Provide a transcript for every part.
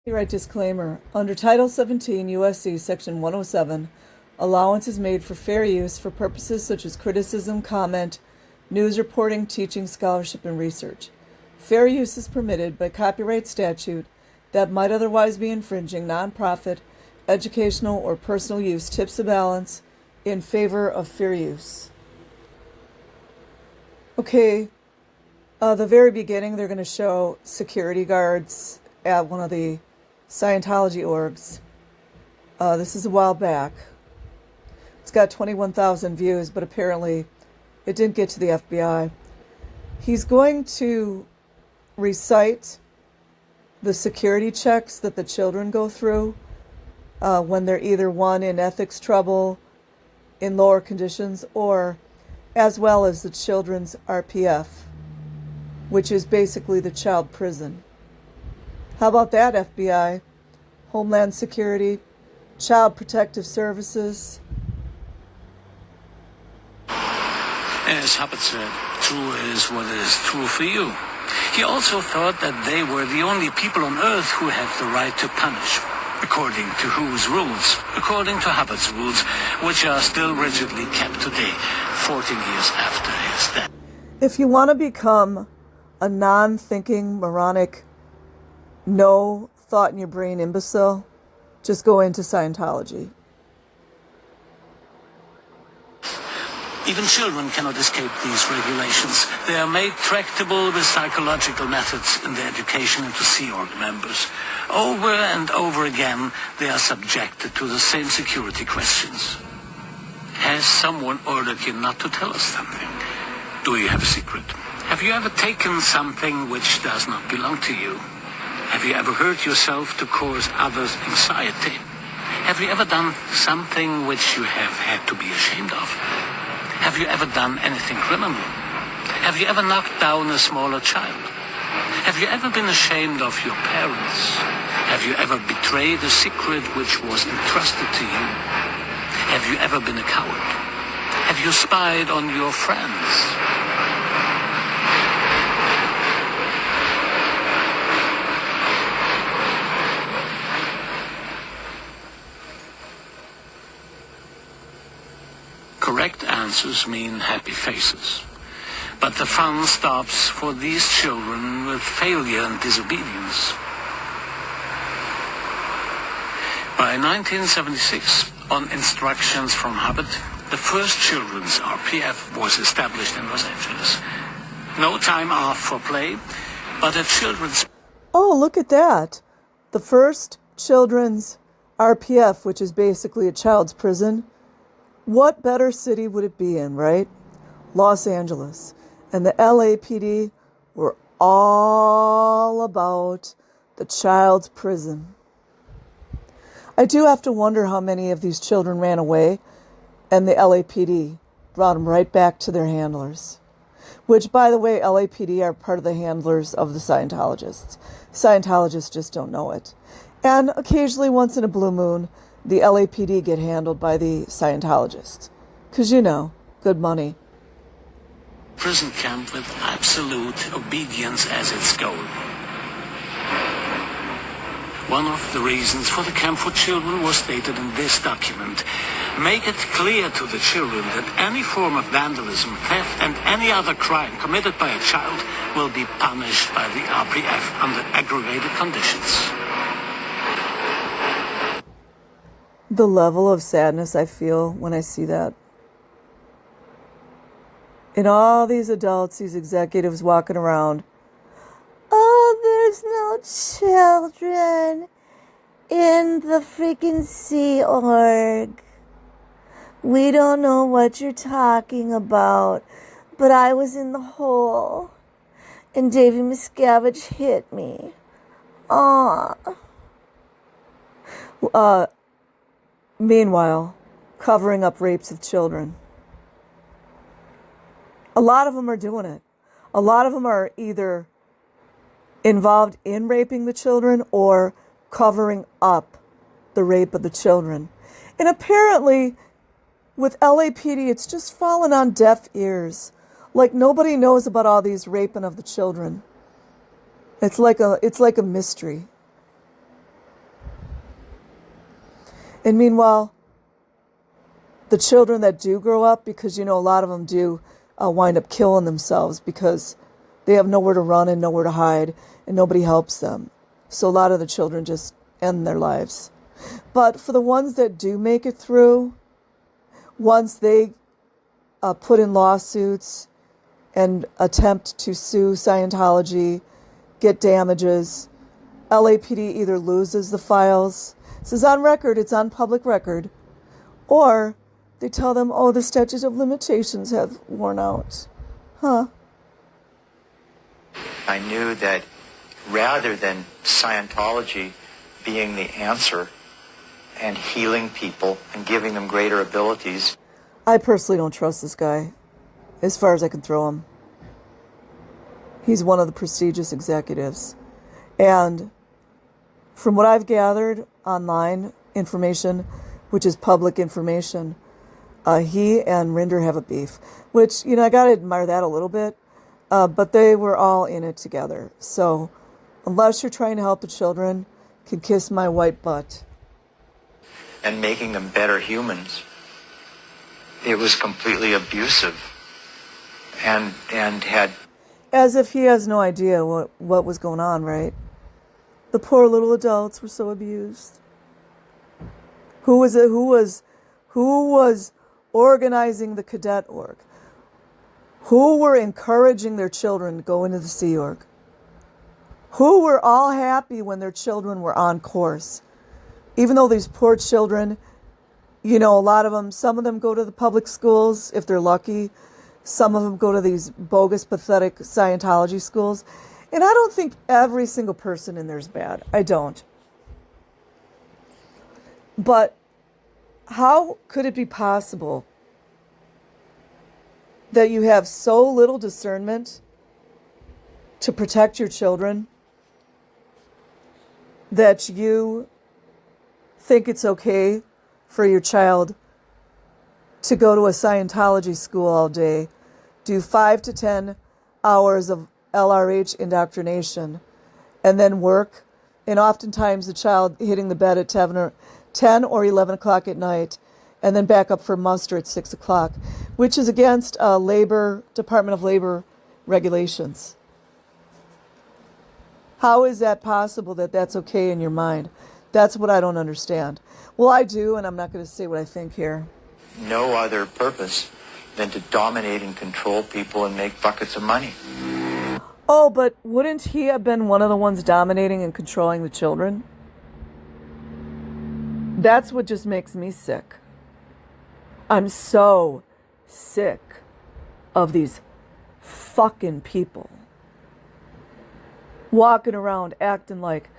Copyright disclaimer. Under Title 17 U.S.C. Section 107, allowance is made for fair use for purposes such as criticism, comment, news reporting, teaching, scholarship, and research. Fair use is permitted by copyright statute that might otherwise be infringing nonprofit, educational, or personal use tips the balance in favor of fair use. Okay, the very beginning, they're going to show security guards at one of the Scientology orgs. This is a while back. It's got 21,000 views, but apparently it didn't get to the FBI. He's going to recite the security checks that the children go through when they're either one in ethics trouble, in lower conditions, or as well as the children's RPF, which is basically the child prison. How about that, FBI? Homeland Security, Child Protective Services. As Hubbard said, true is what is true for you. He also thought that they were the only people on Earth who had the right to punish. According to whose rules? According to Hubbard's rules, which are still rigidly kept today, 14 years after his death. If you want to become a non-thinking, moronic, no thought in your brain imbecile, just go into Scientology. Even children cannot escape these regulations. They are made tractable with psychological methods in their education into Sea Org members. Over and over again, they are subjected to the same security questions. Has someone ordered you not to tell us something? Do you have a secret? Have you ever taken something which does not belong to you? Have you ever hurt yourself to cause others anxiety? Have you ever done something which you have had to be ashamed of? Have you ever done anything criminal? Have you ever knocked down a smaller child? Have you ever been ashamed of your parents? Have you ever betrayed a secret which was entrusted to you? Have you ever been a coward? Have you spied on your friends? Correct answers mean happy faces. But the fun stops for these children with failure and disobedience. By 1976, on instructions from Hubbard, the first children's RPF was established in Los Angeles. No time off for play, but a children's... Oh, look at that. The first children's RPF, which is basically a child's prison. What better city would it be in, right? Los Angeles. And the LAPD were all about the child's prison. I do have to wonder how many of these children ran away, and the LAPD brought them right back to their handlers. Which, by the way, LAPD are part of the handlers of the Scientologists. Scientologists just don't know it. And occasionally, once in a blue moon, the LAPD get handled by the Scientologists. Because, you know, good money. Prison camp with absolute obedience as its goal. One of the reasons for the camp for children was stated in this document. Make it clear to the children that any form of vandalism, theft, and any other crime committed by a child will be punished by the RPF under aggravated conditions. The level of sadness I feel when I see that. And all these adults, these executives walking around. Oh, there's no children in the freaking Sea Org. We don't know what you're talking about, but I was in the hole, and Davy Miscavige hit me. Aw. Meanwhile, covering up rapes of children. A lot of them are doing it. A lot of them are either involved in raping the children or covering up the rape of the children. And apparently, with LAPD, it's just fallen on deaf ears. Like nobody knows about all these raping of the children. It's like a mystery. And meanwhile, the children that do grow up, because, a lot of them do wind up killing themselves because they have nowhere to run and nowhere to hide and nobody helps them. So a lot of the children just end their lives. But for the ones that do make it through, once they put in lawsuits and attempt to sue Scientology, get damages, LAPD either loses the files, this is on record, it's on public record, or they tell them, oh, the statute of limitations have worn out. Huh. I knew that rather than Scientology being the answer and healing people and giving them greater abilities, I personally don't trust this guy, as far as I can throw him. He's one of the prestigious executives. And from what I've gathered online information, which is public information, he and Rinder have a beef, which, I got to admire that a little bit. But they were all in it together. So unless you're trying to help the children, can kiss my white butt. and making them better humans, it was completely abusive and had... As if he has no idea what was going on, right? The poor little adults were so abused. Who was organizing the cadet org? Who were encouraging their children to go into the Sea Org? Who were all happy when their children were on course? Even though these poor children, a lot of them, some of them go to the public schools if they're lucky. Some of them go to these bogus, pathetic Scientology schools. And I don't think every single person in there is bad. I don't. But how could it be possible that you have so little discernment to protect your children that you think it's okay for your child to go to a Scientology school all day, do 5 to 10 hours of LRH indoctrination, and then work, and oftentimes the child hitting the bed at 10 or 11 o'clock at night, and then back up for muster at 6 o'clock, which is against Department of Labor regulations. How is that possible that that's okay in your mind? That's what I don't understand. Well, I do, and I'm not going to say what I think here. no other purpose than to dominate and control people and make buckets of money. Oh, but wouldn't he have been one of the ones dominating and controlling the children? That's what just makes me sick. I'm so sick of these fucking people walking around acting like,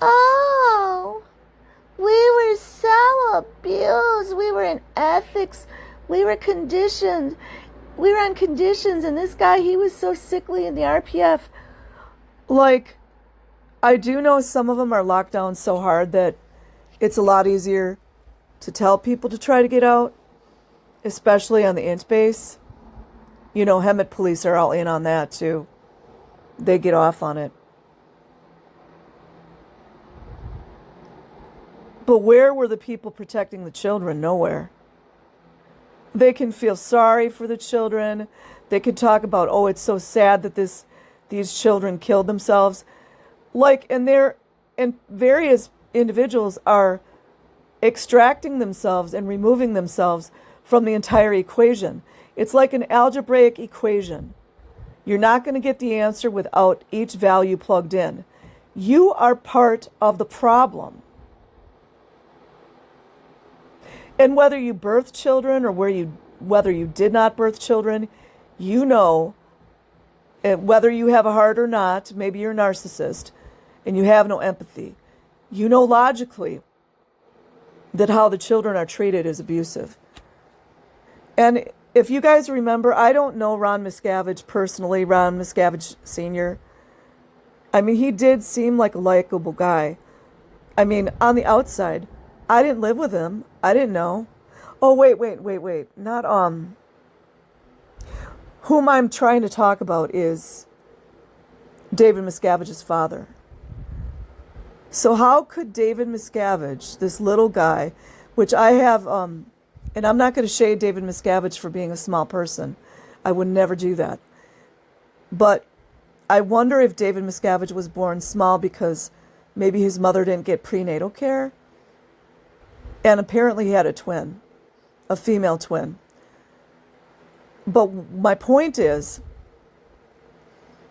oh, we were so abused. We were in ethics. We were conditioned. We were on conditions. And this guy, he was so sickly in the RPF. Like, I do know some of them are locked down so hard that it's a lot easier to tell people to try to get out, especially on the int base. Hemet police are all in on that too. They get off on it. But where were the people protecting the children? Nowhere. They can feel sorry for the children. They can talk about, oh, it's so sad that these children killed themselves. And various individuals are extracting themselves and removing themselves from the entire equation. It's like an algebraic equation. You're not going to get the answer without each value plugged in. You are part of the problem. And whether you birthed children or whether you did not birth children, whether you have a heart or not, maybe you're a narcissist and you have no empathy, logically that how the children are treated is abusive. And if you guys remember, I don't know Ron Miscavige personally, Ron Miscavige Sr. He did seem like a likable guy. On the outside. I didn't live with him. I didn't know. Oh, wait. Not, whom I'm trying to talk about is David Miscavige's father. So how could David Miscavige, this little guy, which I have, and I'm not going to shade David Miscavige for being a small person. I would never do that. But I wonder if David Miscavige was born small because maybe his mother didn't get prenatal care. And apparently he had a twin, a female twin. But my point is,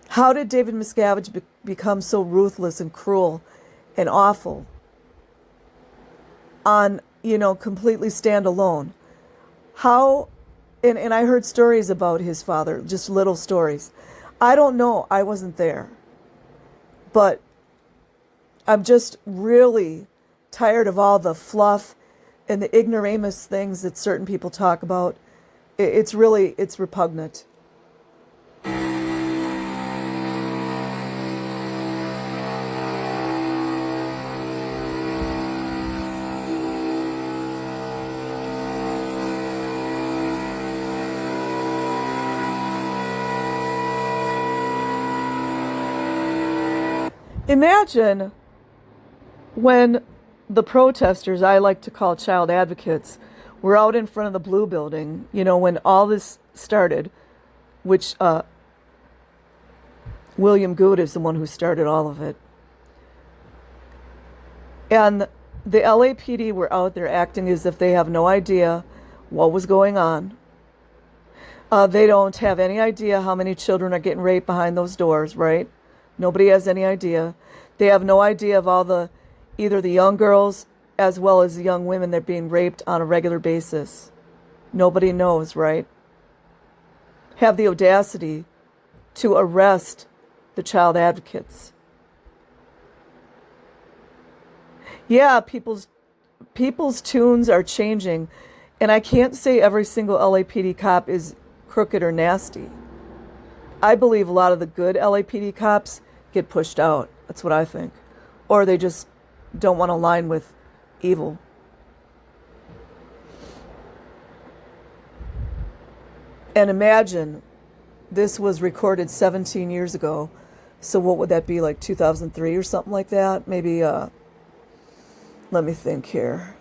how did David Miscavige become so ruthless and cruel and awful on, completely stand alone? How, and I heard stories about his father, just little stories. I don't know, I wasn't there. But I'm just really tired of all the fluff and the ignoramus things that certain people talk about. It's repugnant. Imagine when the protesters, I like to call child advocates, were out in front of the Blue Building, when all this started, which William Good is the one who started all of it. And the LAPD were out there acting as if they have no idea what was going on. They don't have any idea how many children are getting raped behind those doors, right? Nobody has any idea. They have no idea of either the young girls as well as the young women that are being raped on a regular basis. Nobody knows, right? Have the audacity to arrest the child advocates. Yeah, people's tunes are changing, and I can't say every single LAPD cop is crooked or nasty. I believe a lot of the good LAPD cops get pushed out. That's what I think. Or they just don't want to align with evil. And imagine this was recorded 17 years ago. So what would that be, like 2003 or something like that? Maybe, let me think here.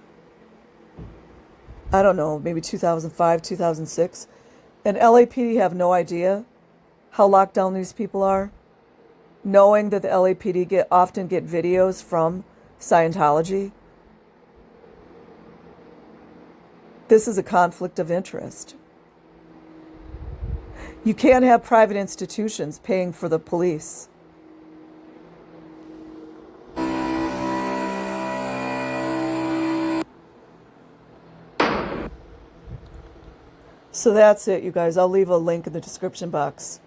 I don't know, maybe 2005, 2006. And LAPD have no idea how locked down these people are, knowing that the LAPD often get videos from Scientology. This is a conflict of interest. You can't have private institutions paying for the police. So that's it, you guys. I'll leave a link in the description box.